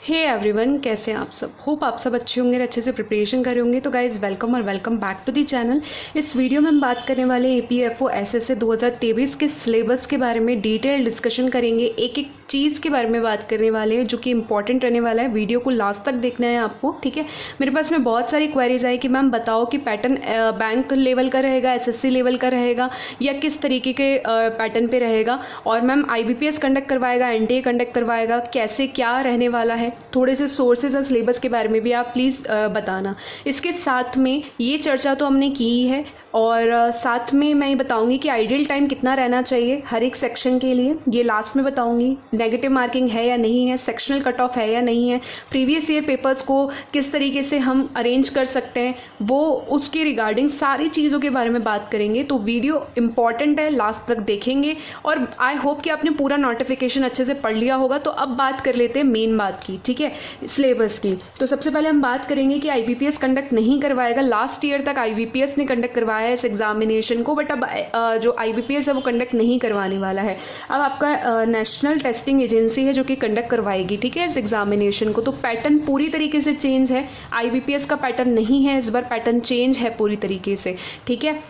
Hey everyone, कैसे हैं आप सब। होप आप सब अच्छे होंगे, अच्छे से प्रिपरेशन कर रहे होंगे। तो गाइज वेलकम और welcome back to the channel. इस वीडियो में हम बात करने वाले APFO SSA 2023 के सिलेबस के बारे में डिटेल डिस्कशन करेंगे। एक एक चीज़ के बारे में बात करने वाले हैं जो कि इंपॉर्टेंट रहने वाला है। वीडियो को लास्ट तक देखना है आपको, ठीक है। मेरे पास में बहुत सारी क्वेरीज आई कि मैम बताओ कि पैटर्न बैंक लेवल का रहेगा, SSC लेवल का रहेगा या किस तरीके के पैटर्न पे रहेगा, और मैम IBPS कंडक्ट करवाएगा, NTA कंडक्ट करवाएगा, कैसे क्या रहने वाला है। थोड़े से सोर्सेज और सिलेबस के बारे में भी आप प्लीज़ बताना। इसके साथ में ये चर्चा तो हमने की ही है, और साथ में मैं ये बताऊंगी कि आइडियल टाइम कितना रहना चाहिए हर एक सेक्शन के लिए, ये लास्ट में बताऊंगी। नेगेटिव मार्किंग है या नहीं है, सेक्शनल कट ऑफ है या नहीं है, प्रीवियस ईयर पेपर्स को किस तरीके से हम अरेंज कर सकते हैं, वो उसके रिगार्डिंग सारी चीज़ों के बारे में बात करेंगे। तो वीडियो इंपॉर्टेंट है, लास्ट तक देखेंगे। और आई होप कि आपने पूरा नोटिफिकेशन अच्छे से पढ़ लिया होगा। तो अब बात कर लेते हैं मेन बात की, ठीक है, सिलेबस की। तो सबसे पहले हम बात करेंगे कि IBPS कंडक्ट नहीं करवाएगा। लास्ट ईयर तक IBPS ने कंडक्ट करवाया है इस एग्जामिनेशन को, बट अब जो IBPS है वो कंडक्ट नहीं करवाने वाला है। अब आपका नेशनल टेस्टिंग एजेंसी है जो कि कंडक्ट करवाएगी, ठीक है, इस एग्जामिनेशन को। तो पैटर्न पूरी तरीके से चेंज है, IBPS का पैटर्न नहीं है इस बार, पैटर्न चेंज है पूरी तरीके से, ठीक है।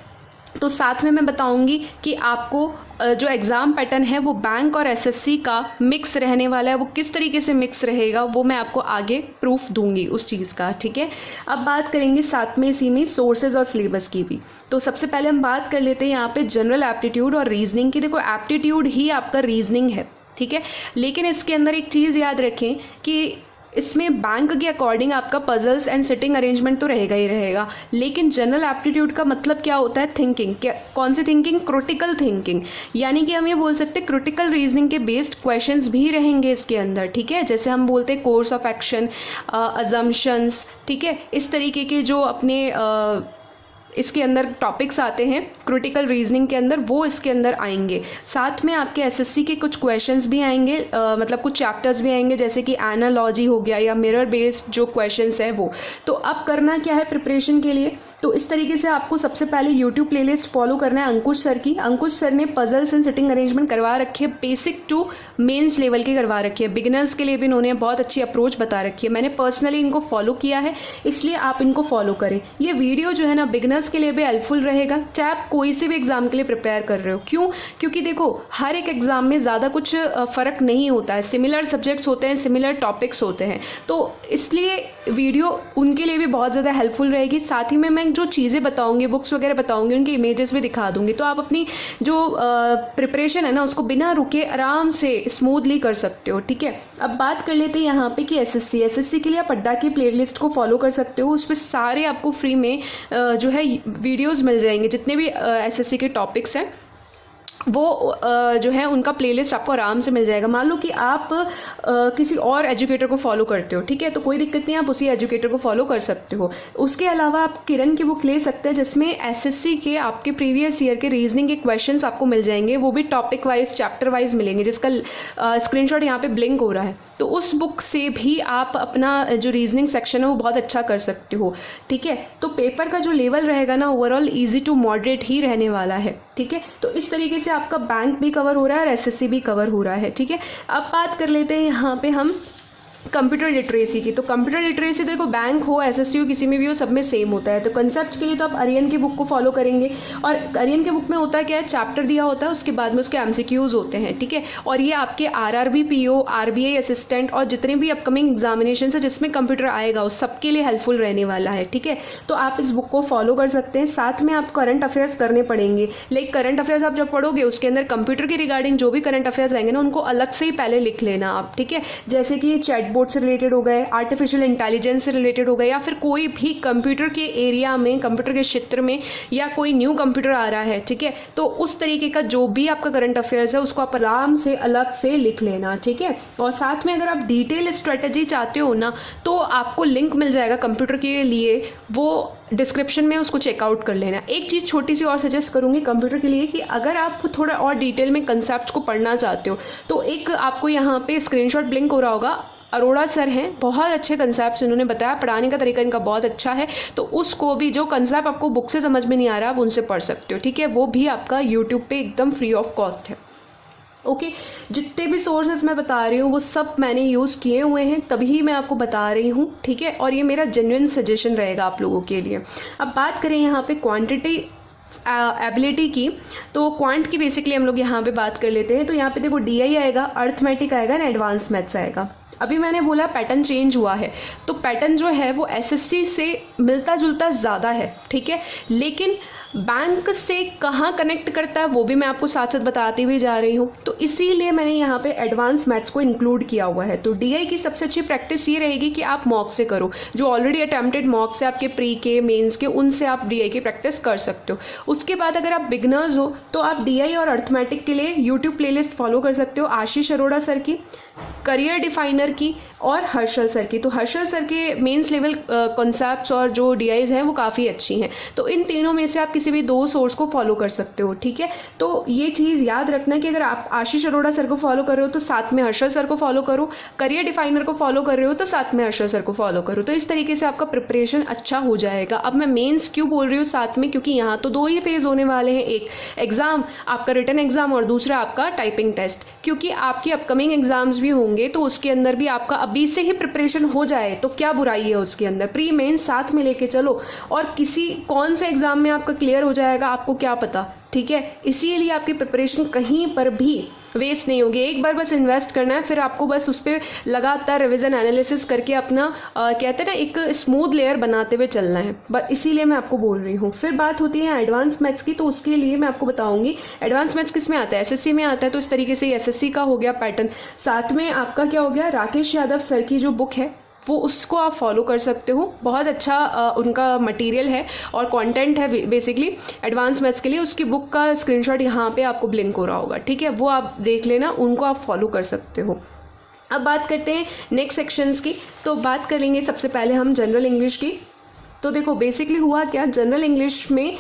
तो साथ में मैं बताऊंगी कि आपको जो एग्ज़ाम पैटर्न है वो बैंक और SSC का मिक्स रहने वाला है। वो किस तरीके से मिक्स रहेगा वो मैं आपको आगे प्रूफ दूंगी उस चीज़ का, ठीक है। अब बात करेंगे साथ में इसी में सोर्सेज और सिलेबस की भी। तो सबसे पहले हम बात कर लेते हैं यहाँ पे जनरल एप्टीट्यूड और रीजनिंग की। देखो, एप्टीट्यूड ही आपका रीजनिंग है, ठीक है, लेकिन इसके अंदर एक चीज़ याद रखें कि इसमें बैंक के अकॉर्डिंग आपका पजल्स एंड सिटिंग अरेंजमेंट तो रहेगा ही रहेगा, लेकिन जनरल एप्टीट्यूड का मतलब क्या होता है, थिंकिंग। क्या, कौन सी थिंकिंग? Critical thinking. यानी कि हम ये बोल सकते हैं क्रिटिकल रीजनिंग के बेस्ड क्वेश्चंस भी रहेंगे इसके अंदर, ठीक है। जैसे हम बोलते हैं कोर्स ऑफ एक्शन, अजम्पशंस, ठीक है, इस तरीके के जो अपने इसके अंदर टॉपिक्स आते हैं क्रिटिकल रीजनिंग के अंदर, वो इसके अंदर आएंगे। साथ में आपके SSC के कुछ क्वेश्चंस भी आएंगे, मतलब कुछ चैप्टर्स भी आएंगे, जैसे कि एनालॉजी हो गया या मिरर बेस्ड जो क्वेश्चंस हैं वो। तो अब करना क्या है प्रिपरेशन के लिए, तो इस तरीके से आपको सबसे पहले YouTube प्लेलिस्ट फॉलो करना है अंकुश सर की। अंकुश सर ने पजल्स एंड सिटिंग अरेंजमेंट करवा रखी है, बेसिक टू मेंस लेवल की करवा रखी है। बिगिनर्स के लिए भी इन्होंने बहुत अच्छी अप्रोच बता रखी है। मैंने पर्सनली इनको फॉलो किया है, इसलिए आप इनको फॉलो करें। ये वीडियो जो है ना बिगिनर्स के लिए भी हेल्पफुल रहेगा, चाहे आप कोई से भी एग्जाम के लिए प्रिपेयर कर रहे हो। क्यों? क्योंकि देखो, हर एक एग्जाम में ज़्यादा कुछ फ़र्क नहीं होता है, सिमिलर सब्जेक्ट्स होते हैं, सिमिलर टॉपिक्स होते हैं, तो इसलिए वीडियो उनके लिए भी बहुत ज़्यादा हेल्पफुल रहेगी। साथ ही में मैं जो चीज़ें बताऊंगी, बुक्स वगैरह बताऊंगी, उनके इमेजेस भी दिखा दूंगी, तो आप अपनी जो प्रिपरेशन है ना उसको बिना रुके आराम से स्मूथली कर सकते हो, ठीक है। अब बात कर लेते हैं यहाँ पे कि SSC के लिए आप अड्डा की प्लेलिस्ट को फॉलो कर सकते हो। उस पर सारे आपको फ्री में जो है वीडियोज़ मिल जाएंगे, जितने भी SSC के टॉपिक्स हैं वो जो है उनका प्लेलिस्ट आपको आराम से मिल जाएगा। मान लो कि आप किसी और एजुकेटर को फॉलो करते हो, ठीक है, तो कोई दिक्कत नहीं, आप उसी एजुकेटर को फॉलो कर सकते हो। उसके अलावा आप किरण की बुक ले सकते हैं, जिसमें SSC के आपके प्रीवियस ईयर के रीजनिंग के क्वेश्चंस आपको मिल जाएंगे, वो भी टॉपिक वाइज, चैप्टर वाइज मिलेंगे, जिसका स्क्रीनशॉट यहाँ पे ब्लिंक हो रहा है। तो उस बुक से भी आप अपना जो रीजनिंग सेक्शन है वो बहुत अच्छा कर सकते हो, ठीक है। तो पेपर का जो लेवल रहेगा ना ओवरऑल ईजी टू मॉडरेट ही रहने वाला है, ठीक है। तो इस तरीके से आपका बैंक भी कवर हो रहा है और SSC भी कवर हो रहा है, ठीक है। अब बात कर लेते हैं यहाँ पे हम कंप्यूटर लिटरेसी की। तो कंप्यूटर लिटरेसी देखो, बैंक हो, SSC हो, किसी में भी हो, सब में सेम होता है। तो कंसेप्ट के लिए तो आप आर्यन की बुक को फॉलो करेंगे, और आर्यन की बुक में होता है क्या है, चैप्टर दिया होता है, उसके बाद में उसके MCQs होते हैं, ठीक है। और ये आपके RRB PO, RBI असिस्टेंट और जितने भी अपकमिंग एग्जामिनेशन है जिसमें कंप्यूटर आएगा उस सबके लिए हेल्पफुल रहने वाला है, ठीक है। तो आप इस बुक को फॉलो कर सकते हैं। साथ में आप करंट अफेयर्स करने पड़ेंगे, लाइक करंट अफेयर्स आप जब पढ़ोगे उसके अंदर कंप्यूटर के रिगार्डिंग जो भी करंट अफेयर्स आएंगे ना उनको अलग से ही पहले लिख लेना आप, ठीक है। जैसे कि चैट बोर्ड से रिलेटेड हो गए, आर्टिफिशियल इंटेलिजेंस से रिलेटेड हो गए, या फिर कोई भी कंप्यूटर के एरिया में, कंप्यूटर के क्षेत्र में, या कोई न्यू कंप्यूटर आ रहा है, ठीक है, तो उस तरीके का जो भी आपका करंट अफेयर्स है उसको आप आराम से अलग से लिख लेना, ठीक है। और साथ में अगर आप डिटेल स्ट्रेटेजी चाहते हो ना तो आपको लिंक मिल जाएगा कंप्यूटर के लिए, वो डिस्क्रिप्शन में उसको चेकआउट कर लेना। एक चीज़ छोटी सी और सजेस्ट करूंगी कंप्यूटर के लिए कि अगर आप थोड़ा और डिटेल में कंसेप्ट को पढ़ना चाहते हो तो एक आपको यहाँ पे स्क्रीनशॉट ब्लिंक हो रहा होगा, अरोड़ा सर हैं, बहुत अच्छे कंसेप्ट इन्होंने बताया, पढ़ाने का तरीका इनका बहुत अच्छा है। तो उसको भी, जो कंसेप्ट आपको बुक से समझ में नहीं आ रहा आप उनसे पढ़ सकते हो, ठीक है। वो भी आपका यूट्यूब पे एकदम फ्री ऑफ कॉस्ट है। ओके जितने भी सोर्सेज मैं बता रही हूँ वो सब मैंने यूज़ किए हुए हैं, तभी मैं आपको बता रही हूँ, ठीक है। और ये मेरा जेन्युइन सजेशन रहेगा आप लोगों के लिए। अब बात करें यहाँ पे क्वांटिटी एबिलिटी की, तो क्वांट की बेसिकली हम लोग यहाँ पे बात कर लेते हैं। तो यहाँ पे देखो DI आएगा, अर्थमेटिक आएगा ना, एडवांस मैथ्स आएगा। अभी मैंने बोला पैटर्न चेंज हुआ है, तो पैटर्न जो है वो SSC से मिलता जुलता ज़्यादा है, ठीक है। लेकिन बैंक से कहाँ कनेक्ट करता है वो भी मैं आपको साथ साथ बताती हुई जा रही हूँ। तो इसीलिए मैंने यहाँ पे एडवांस मैथ्स को इंक्लूड किया हुआ है। तो DI की सबसे अच्छी प्रैक्टिस ये रहेगी कि आप मॉक से करो, जो ऑलरेडी अटेम्प्टेड मॉक से आपके प्री के मेंस के, उनसे आप DI की प्रैक्टिस कर सकते हो। उसके बाद अगर आप बिगनर्स हो तो आप DI और अर्थमेटिक के लिए यूट्यूब प्लेलिस्ट फॉलो कर सकते हो, आशीष अरोड़ा सर की, करियर डिफाइनर की और हर्षल सर की। तो हर्षल सर के मेंस लेवल कॉन्सेप्ट्स और जो DIs हैं वो काफ़ी अच्छी हैं। तो इन तीनों में से आप किसी भी 2 सोर्स को फॉलो कर सकते हो, ठीक है। तो ये चीज़ याद रखना कि अगर आप आशीष अरोड़ा सर को फॉलो कर रहे हो तो साथ में हर्षल सर को फॉलो करो, करियर डिफाइनर को फॉलो कर रहे हो तो साथ में हर्षल सर को फॉलो करो। तो इस तरीके से आपका प्रिपरेशन अच्छा हो जाएगा। अब मैं मेंस क्यों बोल रही हूँ साथ में, क्योंकि यहाँ तो 2 ही फेज होने वाले हैं, एक एग्जाम आपका रिटन एग्जाम और दूसरा आपका टाइपिंग टेस्ट। क्योंकि आपकी अपकमिंग एग्जाम्स भी होंगे तो उसके अंदर भी आपका अभी से ही प्रिपरेशन हो जाए तो क्या बुराई है उसके अंदर। प्री मेंस साथ में लेके चलो, और किसी कौन से एग्जाम में आपका क्लियर हो जाएगा आपको क्या पता, ठीक है। इसीलिए आपकी प्रिपरेशन कहीं पर भी वेस्ट नहीं होगी। एक बार बस इन्वेस्ट करना है, फिर आपको बस उस पर लगातार रिविजन एनालिसिस करके अपना कहते हैं ना एक स्मूथ लेयर बनाते हुए चलना है, बस इसीलिए मैं आपको बोल रही हूँ। फिर बात होती है एडवांस मैथ्स की, तो उसके लिए मैं आपको बताऊंगी एडवांस मैथ्स किस में आता है, SSC में आता है। तो इस तरीके से SSC का हो गया पैटर्न, साथ में आपका क्या हो गया, राकेश यादव सर की जो बुक है वो उसको आप फॉलो कर सकते हो। बहुत अच्छा उनका मटेरियल है और कंटेंट है बेसिकली एडवांस मैथ्स के लिए। उसकी बुक का स्क्रीनशॉट यहाँ पे आपको ब्लिंक हो रहा होगा, ठीक है, वो आप देख लेना, उनको आप फॉलो कर सकते हो। अब बात करते हैं नेक्स्ट सेक्शंस की। तो बात करेंगे सबसे पहले हम जनरल इंग्लिश की। तो देखो बेसिकली हुआ क्या, जनरल इंग्लिश में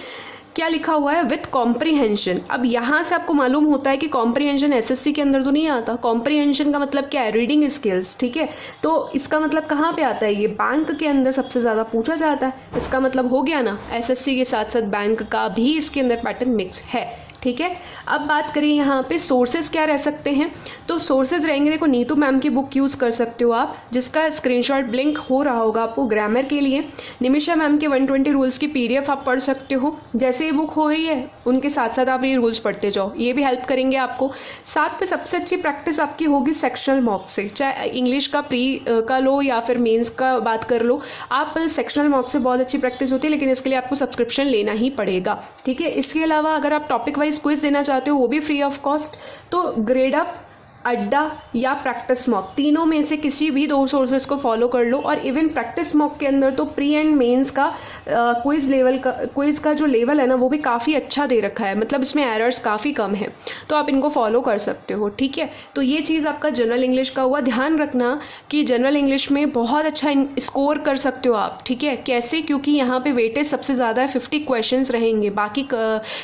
क्या लिखा हुआ है, विथ कॉम्प्रीहेंशन। अब यहाँ से आपको मालूम होता है कि कॉम्प्रीहेंशन SSC के अंदर तो नहीं आता। कॉम्प्रीहेंशन का मतलब क्या है, रीडिंग स्किल्स, ठीक है। तो इसका मतलब कहाँ पे आता है, ये बैंक के अंदर सबसे ज़्यादा पूछा जाता है। इसका मतलब हो गया ना, SSC के साथ साथ बैंक का भी इसके अंदर पैटर्न मिक्स है, ठीक है। अब बात करें यहाँ पे सोर्सेज क्या रह सकते हैं, तो सोर्सेज रहेंगे, देखो नीतू मैम की बुक यूज़ कर सकते हो आप, जिसका स्क्रीनशॉट ब्लिंक हो रहा होगा आपको ग्रामर के लिए। निमिषा मैम के 120 रूल्स की PDF आप पढ़ सकते हो। जैसे ये बुक हो रही है उनके साथ साथ आप ये रूल्स पढ़ते जाओ, ये भी हेल्प करेंगे आपको। साथ में सबसे अच्छी प्रैक्टिस आपकी होगी सेक्शनल मॉक से, चाहे इंग्लिश का प्री का लो या फिर मेन्स का बात कर लो, आप सेक्शनल मॉक से बहुत अच्छी प्रैक्टिस होती है, लेकिन इसके लिए आपको सब्सक्रिप्शन लेना ही पड़ेगा, ठीक है। इसके अलावा अगर आप टॉपिक वाइज क्विज देना चाहते हो वो भी फ्री ऑफ कॉस्ट, तो ग्रेड अप, अड्डा या प्रैक्टिस मॉक, तीनों में से किसी भी 2 सोर्सेज को फॉलो कर लो। और इवन प्रैक्टिस मॉक के अंदर तो प्री एंड मेंस का क्विज का जो लेवल है ना वो भी काफ़ी अच्छा दे रखा है, मतलब इसमें एरर्स काफ़ी कम है, तो आप इनको फॉलो कर सकते हो, ठीक है। तो ये चीज़ आपका जनरल इंग्लिश का हुआ। ध्यान रखना कि जनरल इंग्लिश में बहुत अच्छा स्कोर कर सकते हो आप, ठीक है। कैसे, क्योंकि यहाँ पे वेटेज सबसे ज़्यादा है, 50 क्वेश्चंस रहेंगे, बाकी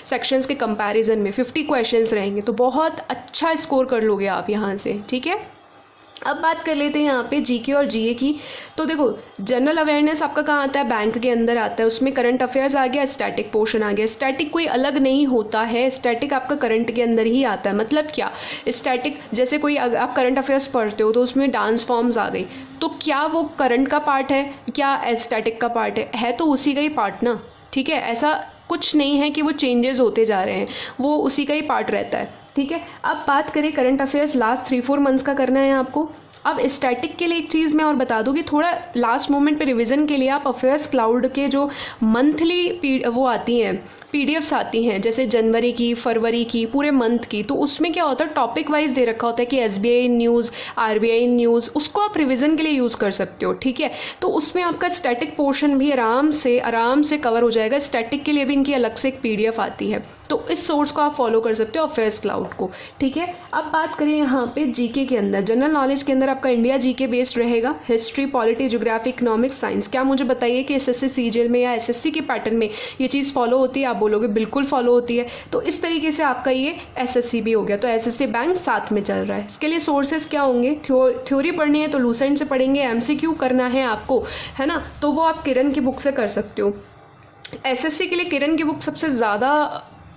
सेक्शंस के कंपैरिजन में 50 क्वेश्चंस रहेंगे, तो बहुत अच्छा स्कोर कर लोगे आप यहाँ से, ठीक है। अब बात कर लेते हैं यहाँ पे GK और GA की। तो देखो जनरल अवेयरनेस आपका कहाँ आता है, बैंक के अंदर आता है, उसमें करंट अफेयर्स आ गया, स्टैटिक पोर्शन आ गया। स्टैटिक कोई अलग नहीं होता है, स्टैटिक आपका करंट के अंदर ही आता है। मतलब क्या, स्टैटिक जैसे कोई आप करंट अफेयर्स पढ़ते हो तो उसमें डांस फॉर्म्स आ गई, तो क्या वो करंट का पार्ट है, क्या स्टैटिक का पार्ट है तो उसी का ही पार्ट ना, ठीक है। ऐसा कुछ नहीं है कि वो चेंजेस होते जा रहे हैं, वो उसी का ही पार्ट रहता है, ठीक है। अब बात करें करंट अफेयर्स, लास्ट 3-4 मंथ्स का करना है आपको। अब स्टैटिक के लिए एक चीज़ मैं और बता दूं कि थोड़ा लास्ट मोमेंट पे रिवीजन के लिए आप अफेयर्स क्लाउड के जो मंथली वो आती हैं PDFs आती हैं, जैसे जनवरी की, फरवरी की, पूरे मंथ की, तो उसमें क्या होता है टॉपिक वाइज दे रखा होता है कि SBI न्यूज़, RBI न्यूज़, उसको आप रिवीजन के लिए यूज़ कर सकते हो, ठीक है। तो उसमें आपका स्टैटिक पोर्शन भी आराम से कवर हो जाएगा। स्टैटिक के लिए भी इनकी अलग से एक PDF आती है, तो इस सोर्स को आप फॉलो कर सकते हो, अफेयर्स क्लाउड को, ठीक है। अब बात करें यहाँ पे GK के अंदर, जनरल नॉलेज के अंदर आपका इंडिया GK बेस्ड रहेगा, history, polity, geography, economics, science. क्या मुझे बताइए कि SSC CGL में या SSC के पैटर्न में ये चीज़ फॉलो होती है, आप बोलोगे बिल्कुल फॉलो होती है। तो इस तरीके से आपका ये SSC भी हो गया, तो SSC बैंक साथ में चल रहा है। इसके लिए सोर्सेज क्या होंगे, थ्योरी पढ़नी है तो लूसेंट से पढ़ेंगे, MCQ करना है आपको, है ना, तो वो आप किरण की बुक से कर सकते हो। SSC के लिए किरण की बुक सबसे ज़्यादा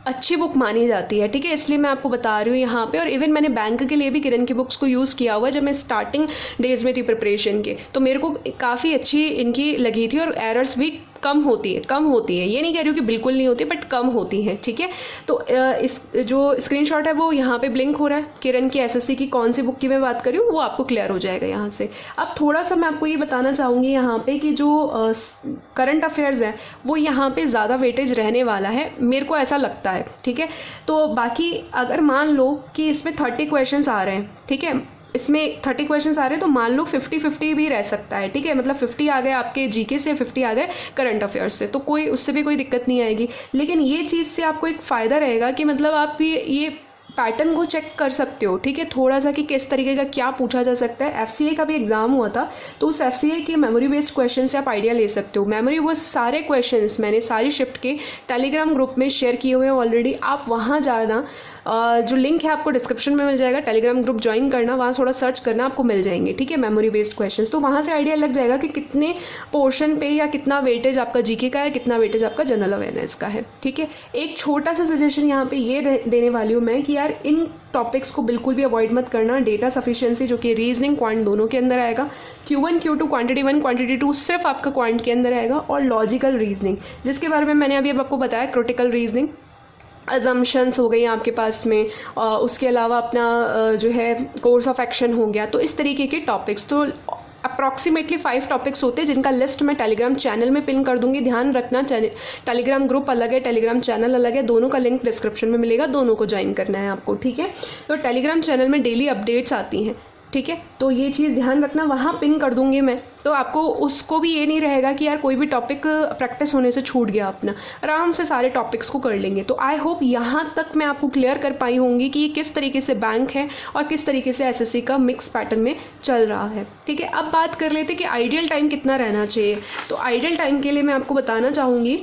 अच्छी बुक मानी जाती है, ठीक है, इसलिए मैं आपको बता रही हूँ यहाँ पे। और इवन मैंने बैंक के लिए भी किरण की बुक्स को यूज़ किया हुआ जब मैं स्टार्टिंग डेज में थी प्रिपरेशन के, तो मेरे को काफ़ी अच्छी इनकी लगी थी और एरर्स भी कम होती है, ये नहीं कह रही हूँ कि बिल्कुल नहीं होती, बट कम होती हैं, ठीक है। तो इस जो स्क्रीनशॉट है वो यहाँ पे ब्लिंक हो रहा है, किरण की एसएससी की कौन सी बुक की मैं बात कर रही हूँ वो आपको क्लियर हो जाएगा यहाँ से। अब थोड़ा सा मैं आपको ये बताना चाहूँगी यहाँ पे कि जो करंट अफेयर्स है वो यहाँ पे ज़्यादा वेटेज रहने वाला है, मेरे को ऐसा लगता है, ठीक है। तो बाकी अगर मान लो कि इसमें 30 क्वेश्चन आ रहे हैं, ठीक है, इसमें 30 क्वेश्चंस आ रहे हैं, तो मान लो 50-50 भी रह सकता है, ठीक है, मतलब 50 आ गए आपके जीके से, 50 आ गए करंट अफेयर्स से, तो कोई उससे भी कोई दिक्कत नहीं आएगी। लेकिन ये चीज़ से आपको एक फ़ायदा रहेगा कि मतलब आप ये पैटर्न को चेक कर सकते हो, ठीक है, थोड़ा सा कि किस तरीके का क्या पूछा जा सकता है। एफसीए का भी एग्जाम हुआ था, तो उस एफसीए के मेमोरी बेस्ड क्वेश्चन से आप आइडिया ले सकते हो। मेमोरी वो सारे क्वेश्चंस मैंने सारी शिफ्ट के टेलीग्राम ग्रुप में शेयर किए हुए हैं ऑलरेडी, आप वहाँ जाना, जो लिंक है आपको डिस्क्रिप्शन में मिल जाएगा, टेलीग्राम ग्रुप ज्वाइन करना, वहाँ थोड़ा सर्च करना, आपको मिल जाएंगे, ठीक है, मेमोरी बेस्ड क्वेश्चंस। तो वहाँ से आइडिया लग जाएगा कि कितने पोर्शन पे या कितना वेटेज आपका जीके का है, कितना वेटेज आपका जनरल अवेयरनेस का है, ठीक है। एक छोटा सा सजेशन यहाँ पे ये देने वाली हूँ मैं कि यार इन टॉपिक्स को बिल्कुल भी अवॉइड मत करना। डेटा सफिशिएंसी जो कि रीजनिंग क्वांट दोनों के अंदर आएगा, Q1 Q2 क्वांटिटी 1 क्वांटिटी 2 सिर्फ आपका क्वांट के अंदर आएगा, और लॉजिकल रीजनिंग जिसके बारे में मैंने अभी आपको बताया, क्रिटिकल रीजनिंग, अजम्पशंस हो गई आपके पास में, उसके अलावा अपना जो है कोर्स ऑफ एक्शन हो गया। तो इस तरीके के टॉपिक्स, तो अप्रॉक्सीमेटली 5 टॉपिक्स होते हैं जिनका लिस्ट मैं टेलीग्राम चैनल में पिन कर दूंगी। ध्यान रखना, टेलीग्राम ग्रुप अलग है, टेलीग्राम चैनल अलग है, दोनों का लिंक डिस्क्रिप्शन में मिलेगा, दोनों को ज्वाइन करना है आपको, ठीक है। तो टेलीग्राम चैनल में डेली अपडेट्स आती हैं, ठीक है, तो ये चीज़ ध्यान रखना, वहाँ पिन कर दूंगी मैं, तो आपको उसको भी ये नहीं रहेगा कि यार कोई भी टॉपिक प्रैक्टिस होने से छूट गया अपना, आराम से सारे टॉपिक्स को कर लेंगे। तो आई होप यहाँ तक मैं आपको क्लियर कर पाई होंगी कि किस तरीके से बैंक है और किस तरीके से एसएससी का मिक्स पैटर्न में चल रहा है, ठीक है। अब बात कर लेते कि आइडियल टाइम कितना रहना चाहिए। तो आइडियल टाइम के लिए मैं आपको बताना चाहूँगी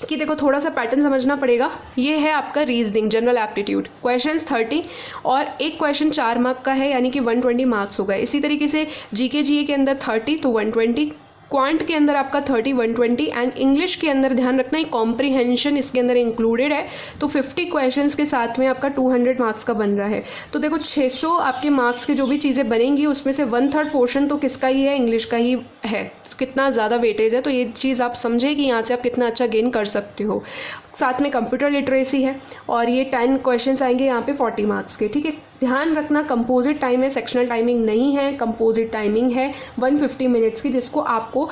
कि देखो थोड़ा सा पैटर्न समझना पड़ेगा। ये है आपका रीजनिंग जनरल एप्टीट्यूड, क्वेश्चंस 30 और एक क्वेश्चन 4 मार्क का है, यानी कि 120 मार्क्स हो गए। इसी तरीके से जीके जीए के अंदर 30 तो 120, क्वांट के अंदर आपका 30 120, एंड इंग्लिश के अंदर ध्यान रखना कॉम्प्रीहेंशन इसके अंदर इंक्लूडेड है, तो 50 क्वेश्चंस के साथ में आपका 200 मार्क्स का बन रहा है। तो देखो 600 आपके मार्क्स की जो भी चीज़ें बनेंगी उसमें से 1/3 पोर्शन तो किसका ही है, इंग्लिश का ही है, तो कितना ज़्यादा वेटेज है। तो ये चीज़ आप समझे कि यहाँ से आप कितना अच्छा गेन कर सकते हो। साथ में कंप्यूटर लिटरेसी है और ये 10 क्वेश्चंस आएंगे यहाँ पे 40 मार्क्स के, ठीक है। ध्यान रखना कंपोजिट टाइम है, सेक्शनल टाइमिंग नहीं है, कंपोजिट टाइमिंग है 150 मिनट्स की, जिसको आपको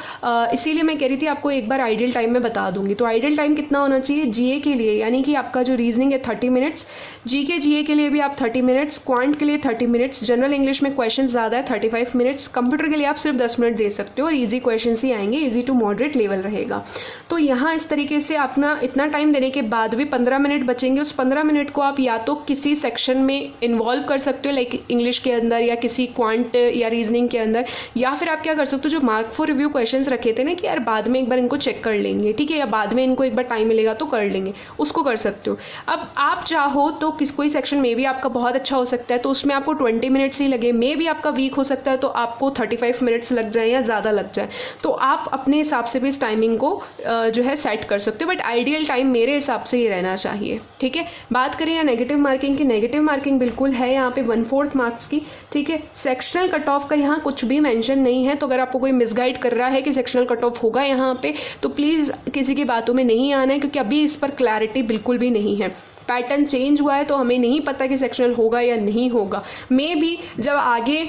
इसीलिए मैं कह रही थी आपको एक बार आइडियल टाइम में बता दूंगी। तो आइडियल टाइम कितना होना चाहिए जीए के लिए, यानी कि आपका जो रीजनिंग है 30 मिनट्स, जीके जीए के लिए भी आप 30 मिनट्स, क्वांट के लिए 30 मिनट्स, जनरल इंग्लिश में क्वेश्चन ज़्यादा है 35 मिनट्स, कंप्यूटर के लिए आप सिर्फ 10 मिनट दे सकते हो और ईजी क्वेश्चन ही आएंगे, ईजी टू मॉडरेट लेवल रहेगा। तो यहाँ इस तरीके से अपना इतना टाइम देने के बाद भी 15 मिनट बचेंगे, उस 15 मिनट को आप या तो किसी सेक्शन में इन्वॉल्व कर सकते हो, लाइक इंग्लिश के अंदर या किसी क्वांट या रीजनिंग के अंदर, या फिर आप क्या कर सकते हो जो मार्क फॉर रिव्यू क्वेश्चंस रखे थे ना कि यार बाद में एक बार इनको चेक कर लेंगे, ठीक है, या बाद में इनको एक बार टाइम मिलेगा तो कर लेंगे, उसको कर सकते हो। अब आप चाहो तो कोई सेक्शन में भी आपका बहुत अच्छा हो सकता है तो उसमें आपको 20 मिनट्स ही लगे, मे भी आपका वीक हो सकता है तो आपको 35 मिनट्स लग जाए या ज़्यादा लग जाए, तो आप अपने हिसाब से भी इस टाइमिंग को जो है सेट कर सकते हो, बट आइडियल टाइम मेरे हिसाब से ये रहना चाहिए, ठीक है। बात करें या नेगेटिव मार्किंग की, नेगेटिव मार्किंग बिल्कुल है यहाँ पे 1/4 मार्क्स की, ठीक है। सेक्शनल कट ऑफ का यहाँ कुछ भी मेंशन नहीं है, तो अगर आपको कोई मिसगाइड कर रहा है कि सेक्शनल कट ऑफ होगा यहाँ पे तो प्लीज़ किसी की बातों में नहीं आना है, क्योंकि अभी इस पर क्लैरिटी बिल्कुल भी नहीं है। पैटर्न चेंज हुआ है तो हमें नहीं पता कि सेक्शनल होगा या नहीं होगा, मे बी जब आगे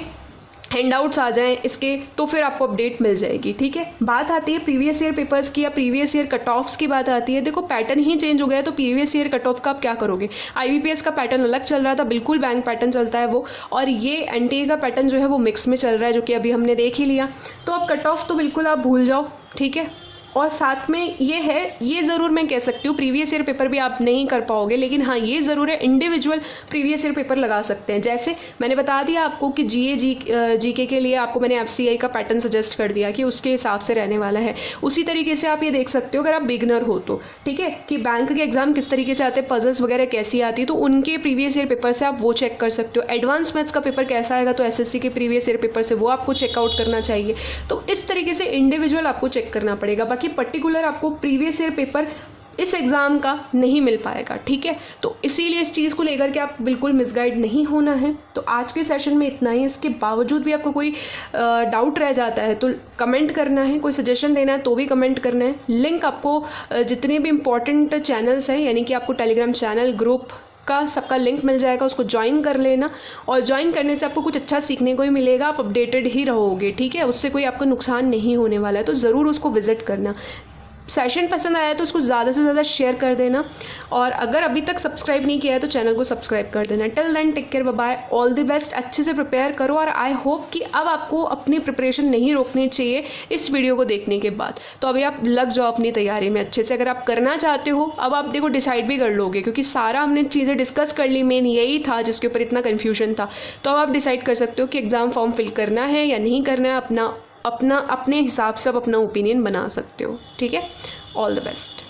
हैंडआउट्स आ जाएं इसके तो फिर आपको अपडेट मिल जाएगी, ठीक है। बात आती है प्रीवियस ईयर पेपर्स की या प्रीवियस ईयर कट ऑफ्स की बात आती है। देखो पैटर्न ही चेंज हो गया है तो प्रीवियस ईयर कट ऑफ का आप क्या करोगे। आईबीपीएस का पैटर्न अलग चल रहा था, बिल्कुल बैंक पैटर्न चलता है वो, और ये एनटीए का पैटर्न जो है वो मिक्स में चल रहा है, जो कि अभी हमने देख ही लिया। तो अब कट ऑफ तो बिल्कुल आप भूल जाओ, ठीक है। और साथ में ये है, ये ज़रूर मैं कह सकती हूँ प्रीवियस ईयर पेपर भी आप नहीं कर पाओगे, लेकिन हाँ ये ज़रूर है इंडिविजुअल प्रीवियस ईयर पेपर लगा सकते हैं। जैसे मैंने बता दिया आपको कि जीके के लिए आपको मैंने एफसीआई का पैटर्न सजेस्ट कर दिया कि उसके हिसाब से रहने वाला है। उसी तरीके से आप ये देख सकते हो अगर आप बिगनर हो तो, ठीक है, कि बैंक के एग्जाम किस तरीके से आते हैं, पजल्स वगैरह कैसी आती है, तो उनके प्रीवियस ईयर पेपर से आप वो चेक कर सकते हो। एडवांस मैथ्स का पेपर कैसा आएगा तो एसएससी के प्रीवियस ईयर पेपर से वो आपको चेकआउट करना चाहिए। तो इस तरीके से इंडिविजुअल आपको चेक करना पड़ेगा। बाकी पर्टिकुलर आपको प्रीवियस ईयर पेपर इस एग्ज़ाम का नहीं मिल पाएगा, ठीक है। तो इसीलिए इस चीज़ को लेकर के आप बिल्कुल मिसगाइड नहीं होना है। तो आज के सेशन में इतना ही। इसके बावजूद भी आपको कोई डाउट रह जाता है तो कमेंट करना है, कोई सजेशन देना है तो भी कमेंट करना है। लिंक आपको जितने भी इंपॉर्टेंट चैनल्स हैं, यानी कि आपको टेलीग्राम चैनल ग्रुप का सबका लिंक मिल जाएगा, उसको ज्वाइन कर लेना। और ज्वाइन करने से आपको कुछ अच्छा सीखने को ही मिलेगा, आप अपडेटेड ही रहोगे, ठीक है। उससे कोई आपको नुकसान नहीं होने वाला है, तो ज़रूर उसको विजिट करना। सेशन पसंद आया तो उसको ज़्यादा से ज़्यादा शेयर कर देना। और अगर अभी तक सब्सक्राइब नहीं किया है तो चैनल को सब्सक्राइब कर देना। Till then take care, bye bye, all the best. अच्छे से प्रिपेयर करो और आई होप कि अब आपको अपनी प्रिपरेशन नहीं रोकनी चाहिए इस वीडियो को देखने के बाद। तो अभी आप लग जाओ अपनी तैयारी में अच्छे से। अगर आप करना चाहते हो, अब आप देखो डिसाइड भी कर लोगे, क्योंकि सारा हमने चीज़ें डिस्कस कर ली, मेन यही था जिसके ऊपर इतना कन्फ्यूजन था। तो अब आप डिसाइड कर सकते हो कि एग्ज़ाम फॉर्म फिल करना है या नहीं करना है। अपने हिसाब से आप अपना ओपिनियन बना सकते हो, ठीक है। All the best.